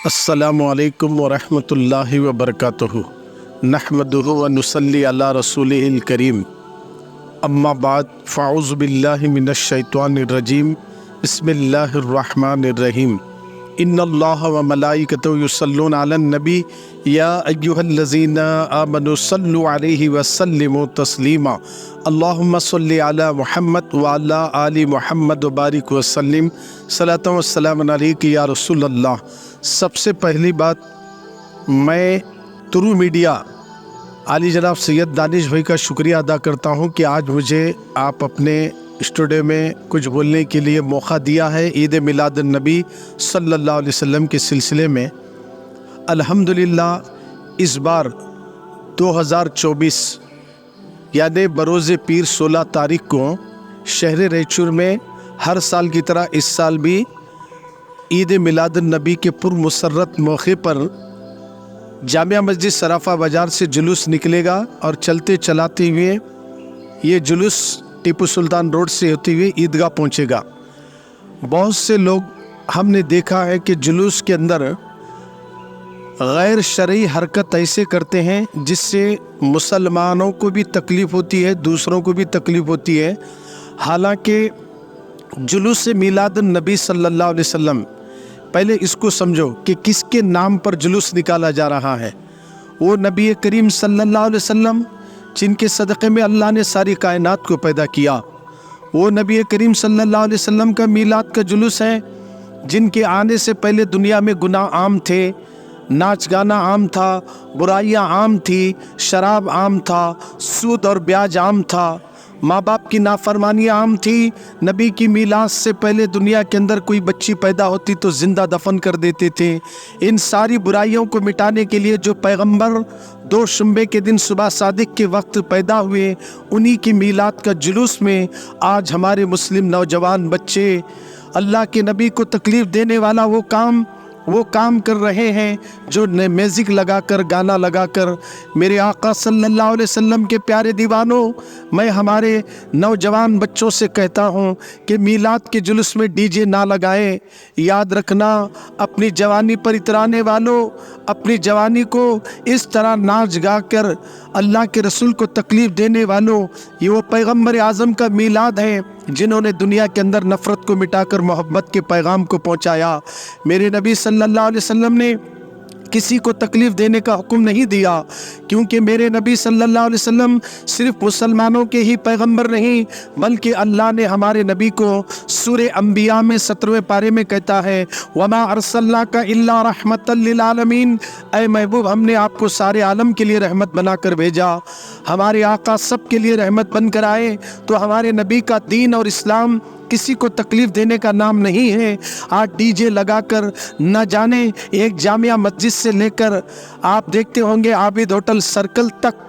अस्सलामु अलैकुम वरहमतुल्लाहि वबरकातुहु नहमदुहु व नुसल्ली अला रसूलिहिल करीम अम्मा बाद फ़अऊज़ु बिल्लाहि मिनश शैतानिर रजीम बिस्मिल्लाहिर रहमानिर रहीम इन्नल्लाह व मलाइकतहु युसल्लूना अलन नबी या अय्युहल्लज़ीना आमनु सल्लु अलैहि व सल्लिमु तस्लीमा अल्लाहुम्मा सल्लि अला मुहम्मद व अला आलि मुहम्मद व बारिक व सल्लिम सलातन व सलामन अलैका या रसूल अल्लाह। सबसे पहली बात, मैं तुरु मीडिया आली जनाब सैयद दानिश भाई का शुक्रिया अदा करता हूं कि आज मुझे आप अपने स्टूडियो में कुछ बोलने के लिए मौका दिया है ईद मिलादुन नबी सल्लल्लाहु अलैहि वसल्लम के सिलसिले में। अल्हम्दुलिल्लाह इस बार 2024 यानी बरोज़ पीर 16 तारीख को शहर रैचूर में हर साल की तरह इस साल भी ईद मिलादुन नबी के पुरमसरत मौके पर जामिया मस्जिद सराफा बाज़ार से जुलूस निकलेगा और चलते चलाते हुए ये जुलूस टीपू सुल्तान रोड से होते हुए ईदगाह पहुंचेगा। बहुत से लोग हमने देखा है कि जुलूस के अंदर गैर शरई हरकत ऐसे करते हैं जिससे मुसलमानों को भी तकलीफ़ होती है, दूसरों को भी तकलीफ़ होती है। हालांकि जुलूस मिलादुन नबी सल्लल्लाहु अलैहि वसल्लम, पहले इसको समझो कि किसके नाम पर जुलूस निकाला जा रहा है। वो नबी करीम सल्लल्लाहु अलैहि वसल्लम जिनके सदक़े में अल्लाह ने सारी कायनात को पैदा किया, वो नबी करीम सल्लल्लाहु अलैहि वसल्लम का मीलाद का जुलूस है जिनके आने से पहले दुनिया में गुनाह आम थे, नाच गाना आम था, बुराइयां आम थी, शराब आम था, सूद और ब्याज आम था, माँ बाप की नाफरमानियाँ आम थी। नबी की मीलाद से पहले दुनिया के अंदर कोई बच्ची पैदा होती तो ज़िंदा दफन कर देते थे। इन सारी बुराइयों को मिटाने के लिए जो पैगंबर 2 शुंबे के दिन सुबह सादिक के वक्त पैदा हुए, उन्हीं की मीलाद का जुलूस में आज हमारे मुस्लिम नौजवान बच्चे अल्लाह के नबी को तकलीफ़ देने वाला वो काम कर रहे हैं जो म्यूज़िक लगाकर, गाना लगाकर। मेरे आका सल्लल्लाहु अलैहि वसल्लम के प्यारे दीवानों, मैं हमारे नौजवान बच्चों से कहता हूं कि मीलाद के जुलूस में डीजे ना लगाएं। याद रखना, अपनी जवानी पर इतराने वालों, अपनी जवानी को इस तरह नाच गा कर अल्लाह के रसूल को तकलीफ़ देने वालों, ये वो पैगंबर आज़म का मीलाद है जिन्होंने दुनिया के अंदर नफ़रत को मिटाकर मोहब्बत के पैगाम को पहुंचाया। मेरे नबी सल्लल्लाहु अलैहि वसल्लम ने किसी को तकलीफ़ देने का हुक्म नहीं दिया, क्योंकि मेरे नबी सल्लल्लाहु अलैहि वसल्लम सिर्फ मुसलमानों के ही पैगंबर नहीं, बल्कि अल्लाह ने हमारे नबी को सूरे अंबिया में 17वें पारे में कहता है, वमा अरसलनाका इल्ला रहमतल लिल आलमीन, ऐ महबूब हमने आपको सारे आलम के लिए रहमत बनाकर भेजा। हमारे आका सब के लिए रहमत बनकर आए, तो हमारे नबी का दीन और इस्लाम किसी को तकलीफ़ देने का नाम नहीं है। आज डीजे लगाकर न जाने एक जामिया मस्जिद से लेकर आप देखते होंगे आबिद होटल सर्कल तक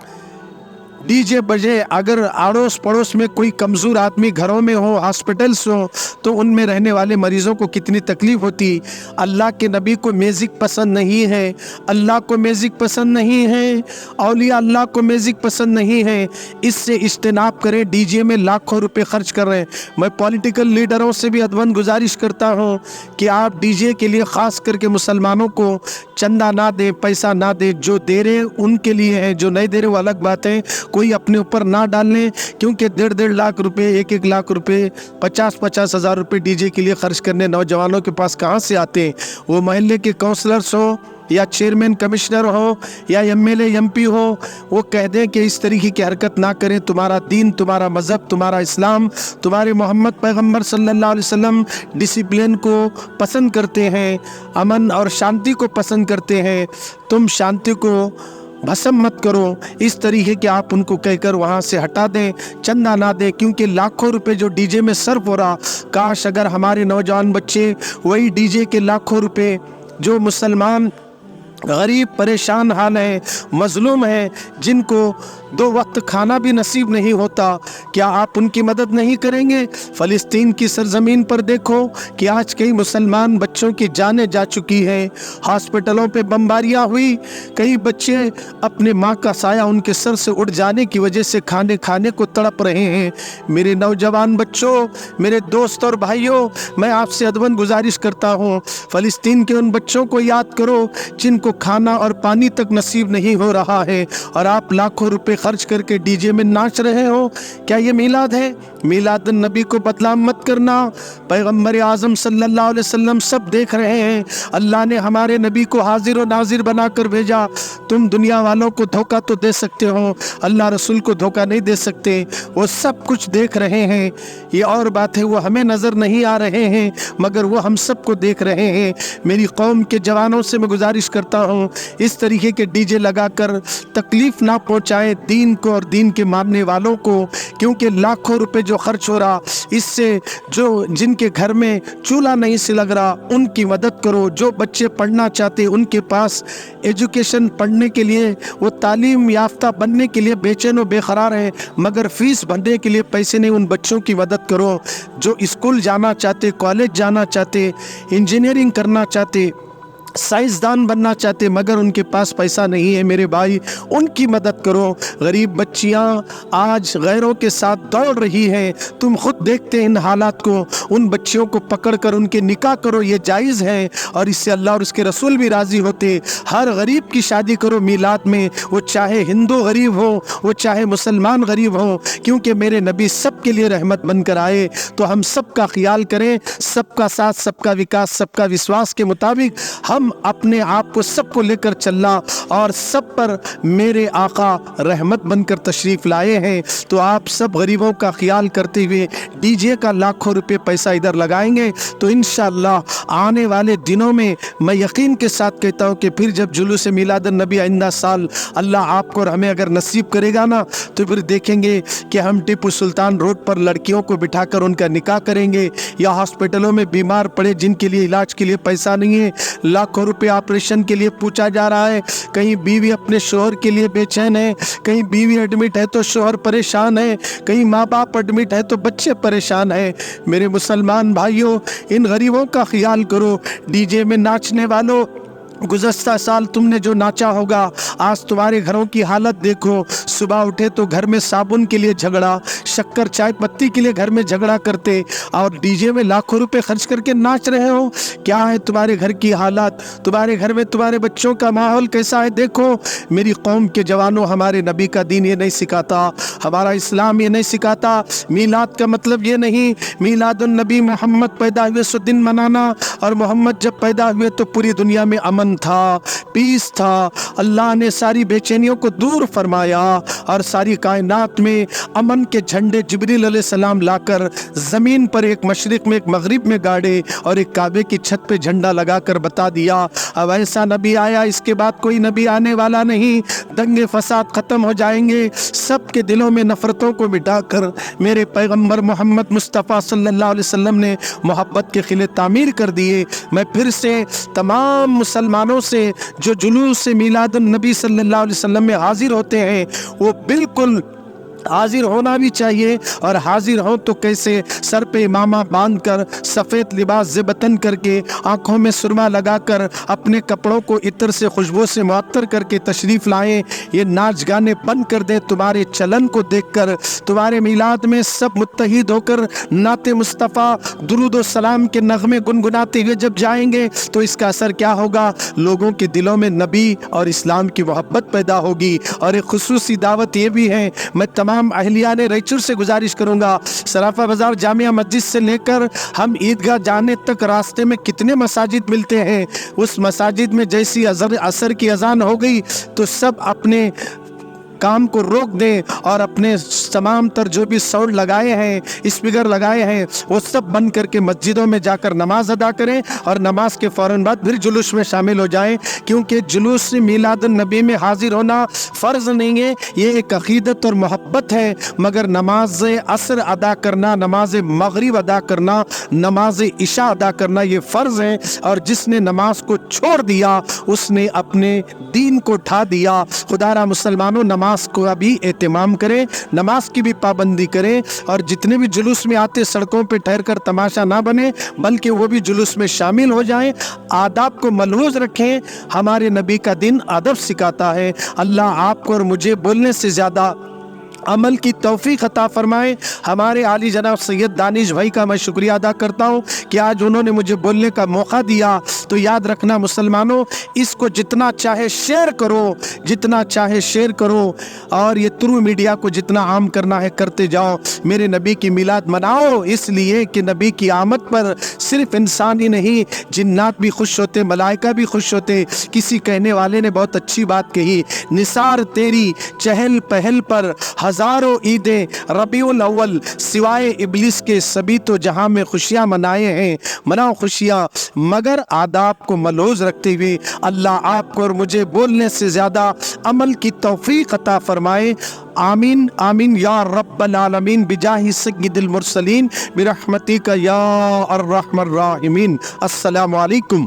डीजे बजे। अगर आड़ोस पड़ोस में कोई कमज़ोर आदमी घरों में हो, हॉस्पिटल्स हो, तो उनमें रहने वाले मरीज़ों को कितनी तकलीफ़ होती। अल्लाह के नबी को म्यूज़िक पसंद नहीं है, अल्लाह को म्यूज़िक पसंद नहीं है, औलिया अल्लाह को म्यूज़िक पसंद नहीं है। इससे इज्तिनाब करें। डीजे में लाखों रुपए खर्च कर रहे हैं। मैं पॉलिटिकल लीडरों से भी अदवन गुजारिश करता हूँ कि आप डीजे के लिए ख़ास करके मुसलमानों को चंदा ना दें, पैसा ना दें। जो दे रहे उनके लिए है, जो नहीं दे रहे वो अलग बात है। कोई अपने ऊपर ना डालने, क्योंकि 1.5 लाख रुपए, 1 लाख रुपए, 50 हज़ार रुपए डीजे के लिए खर्च करने नौजवानों के पास कहाँ से आते हैं। वो मोहल्ले के काउंसलर्स हो या चेयरमैन कमिश्नर हो या एमएलए एमपी हो, वो कह दें कि इस तरीके की हरकत ना करें। तुम्हारा दीन, तुम्हारा मज़हब, तुम्हारा इस्लाम, तुम्हारे मोहम्मद पैगंबर सल्लल्लाहु अलैहि वसल्लम डिसिप्लिन को पसंद करते हैं, अमन और शांति को पसंद करते हैं। तुम शांति को भस्म मत करो। इस तरीके के आप उनको कहकर वहाँ से हटा दें, चंदा ना दें, क्योंकि लाखों रुपए जो डीजे में सर्फ हो रहा, काश अगर हमारे नौजवान बच्चे वही डीजे के लाखों रुपए जो मुसलमान गरीब परेशान हाल है, मज़लूम है, जिनको 2 वक्त खाना भी नसीब नहीं होता, क्या आप उनकी मदद नहीं करेंगे? फ़लस्तीन की सरजमीन पर देखो कि आज कई मुसलमान बच्चों की जानें जा चुकी हैं, हॉस्पिटलों पे बमबारियां हुई, कई बच्चे अपने माँ का साया उनके सर से उड़ जाने की वजह से खाने को तड़प रहे हैं। मेरे नौजवान बच्चों, मेरे दोस्त और भाइयों, मैं आपसे अदबन गुजारिश करता हूँ, फ़लस्तीन के उन बच्चों को याद करो जिनको खाना और पानी तक नसीब नहीं हो रहा है, और आप लाखों रुपए खर्च करके डीजे में नाच रहे हो। क्या ये मीलाद है? मीलाद नबी को बदनाम मत करना। पैगम्बर आज़म सल्लल्लाहु अलैहि वसल्लम सब देख रहे हैं, अल्लाह ने हमारे नबी को हाजिर और नाजिर बना कर भेजा। तुम दुनिया वालों को धोखा तो दे सकते हो, अल्लाह रसूल को धोखा नहीं दे सकते, वो सब कुछ देख रहे हैं। ये और बात है, वो हमें नज़र नहीं आ रहे हैं मगर वो हम सबको देख रहे हैं। मेरी कौम के जवानों से मैं गुजारिश करता हूँ, इस तरीके के डीजे लगाकर तकलीफ़ ना पहुँचाएं दीन को और दीन के मानने वालों को, क्योंकि लाखों रुपए जो खर्च हो रहा, इससे जो जिनके घर में चूल्हा नहीं से लग रहा उनकी मदद करो। जो बच्चे पढ़ना चाहते उनके पास एजुकेशन पढ़ने के लिए, वो तालीम याफ्ता बनने के लिए बेचैन और बेकरार हैं मगर फ़ीस भरने के लिए पैसे नहीं, उन बच्चों की मदद करो। जो स्कूल जाना चाहते, कॉलेज जाना चाहते, इंजीनियरिंग करना चाहते, साइंसदान बनना चाहते मगर उनके पास पैसा नहीं है, मेरे भाई उनकी मदद करो। गरीब बच्चियां आज गैरों के साथ दौड़ रही हैं, तुम खुद देखते हैं इन हालात को। उन बच्चियों को पकड़कर उनके निकाह करो, ये जायज़ है और इससे अल्लाह और उसके रसूल भी राज़ी होते। हर गरीब की शादी करो मीलाद में, वो चाहे हिंदू गरीब हो, वो चाहे मुसलमान गरीब हो, क्योंकि मेरे नबी सबके लिए रहमत बनकर आए। तो हम सबका ख्याल करें, सबका साथ, सबका विकास, सबका विश्वास के मुताबिक हम अपने आप को सबको लेकर चलना, और सब पर मेरे आका रहमत बनकर तशरीफ़ लाए हैं। तो आप सब गरीबों का ख्याल करते हुए डीजे का लाखों रुपए पैसा इधर लगाएंगे तो इंशाअल्लाह आने वाले दिनों में मैं यकीन के साथ कहता हूँ कि फिर जब जुलूस मिलादुन नबी आइंदा साल अल्लाह आपको और हमें अगर नसीब करेगा ना, तो फिर देखेंगे कि हम टिप्पू सुल्तान रोड पर लड़कियों को बिठाकर उनका निकाह करेंगे, या हॉस्पिटलों में बीमार पड़े जिनके लिए इलाज के लिए पैसा नहीं है, लाखों रुपए ऑपरेशन के लिए पूछा जा रहा है। कहीं बीवी अपने शोहर के लिए बेचैन है, कहीं बीवी एडमिट है तो शोहर परेशान है, कहीं माँ बाप एडमिट है तो बच्चे परेशान है। मेरे मुसलमान भाइयों, इन गरीबों का ख्याल करो। डीजे में नाचने वालों, गुज़श्ता साल तुमने जो नाचा होगा, आज तुम्हारे घरों की हालत देखो। सुबह उठे तो घर में साबुन के लिए झगड़ा, शक्कर चाय पत्ती के लिए घर में झगड़ा करते, और डीजे में लाखों रुपए खर्च करके नाच रहे हो। क्या है तुम्हारे घर की हालत? तुम्हारे घर में तुम्हारे बच्चों का माहौल कैसा है? देखो मेरी कौम के जवानों, हमारे नबी का दीन ये नहीं सिखाता, हमारा इस्लाम ये नहीं सिखाता। मीलाद का मतलब ये नहीं मीलादुन नबी मोहम्मद पैदा हुए सो दिन मनाना, और मोहम्मद जब पैदा हुए तो पूरी दुनिया में अमन था, पीस था। अल्लाह ने सारी बेचैनियों को दूर फरमाया और सारी कायनात में अमन के झंडे जिब्रील अलैहिस्सलाम लाकर ज़मीन पर एक मशरिक़ में एक मगरिब में गाड़े और एक काबे की छत पे झंडा लगाकर बता दिया, अब ऐसा नबी आया, इसके बाद कोई नबी आने वाला नहीं। दंगे फसाद ख़त्म हो जाएंगे, सबके दिलों में नफ़रतों को मिटाकर मेरे पैगम्बर मोहम्मद मुस्तफ़ा सल्लल्लाहु अलैहि वसल्लम ने मोहब्बत के किले तामीर कर दिए। मैं फिर से तमाम मुसलमानों से जो जुलूस से मीलादुन नबी सल्लल्लाहु अलैहि वसल्लम में हाजिर होते हैं, वो बिल्कुल हाजिर होना भी चाहिए, और हाजिर हो तो कैसे, सर पे इमामा बांधकर, सफ़ेद लिबास ज़ेबतन करके, आँखों में सुरमा लगाकर, अपने कपड़ों को इत्र से खुशबू से मुअत्तर करके तशरीफ़ लाएं। ये नाच गाने बंद कर दे। तुम्हारे चलन को देखकर तुम्हारे मिलाद में सब मुत्तहिद होकर नाते मुस्तफ़ा दुरूद व सलाम के नगमे गुनगुनाते हुए जब जाएंगे तो इसका असर क्या होगा? लोगों के दिलों में नबी और इस्लाम की मोहब्बत पैदा होगी। और एक खुसूसी दावत ये भी है, मैं तमाम अहलिया ने रैचूर से गुजारिश करूंगा, सराफा बाजार जामिया मस्जिद से लेकर हम ईदगाह जाने तक रास्ते में कितने मसाजिद मिलते हैं, उस मसाजिद में जैसी असर की अजान हो गई तो सब अपने काम को रोक दें और अपने तमाम तर जो भी साउंड लगाए हैं, स्पीकर लगाए हैं, वो सब बंद करके मस्जिदों में जाकर नमाज अदा करें और नमाज के फ़ौरन बाद फिर जुलूस में शामिल हो जाएं, क्योंकि जुलूस से मीलादुन नबी में हाजिर होना फ़र्ज़ नहीं है, ये एक अक़ीदत और मोहब्बत है। मगर नमाज असर अदा करना, नमाज मगरिब अदा करना, नमाज इशा अदा करना ये फ़र्ज़ है, और जिसने नमाज को छोड़ दिया उसने अपने दीन को उठा दिया। खुदारा मुसलमानों, नमाज نماز کو بھی اہتمام کریں، نماز کی بھی پابندی کریں، اور جتنے بھی جلوس میں آتے سڑکوں پہ ٹھہر کر تماشا نہ بنے بلکہ وہ بھی جلوس میں شامل ہو جائیں، آداب کو ملحوظ رکھیں۔ ہمارے نبی کا دین ادب سکھاتا ہے۔ اللہ آپ کو اور مجھے بولنے سے زیادہ عمل کی توفیق عطا فرمائے۔ ہمارے عالی جناب سید دانش بھائی کا میں شکریہ ادا کرتا ہوں کہ آج انہوں نے مجھے بولنے کا موقع دیا۔ تو یاد رکھنا مسلمانوں، اس کو جتنا چاہے شیئر کرو، جتنا چاہے شیئر کرو، اور یہ تھرو میڈیا کو جتنا عام کرنا ہے کرتے جاؤ۔ میرے نبی کی میلاد مناؤ، اس لیے کہ نبی کی آمد پر صرف انسان ہی نہیں، جنات بھی خوش ہوتے، ملائکہ بھی خوش ہوتے۔ کسی کہنے والے نے بہت اچھی بات کہی، نثار تیری چہل پہل پر ہزاروں عیدیں ربیع الاول سوائے ابلیس کے سبھی تو جہاں میں خوشیاں منائے ہیں، مناؤ خوشیاں، مگر آداب کو ملحوظ رکھتے ہوئے اللہ آپ کو اور مجھے بولنے سے زیادہ عمل کی توفیق عطا فرمائے۔ آمین آمین یا رب العالمین، بجاہ سید المرسلین، برحمتک یا ارحم الراحمین۔ السلام علیکم۔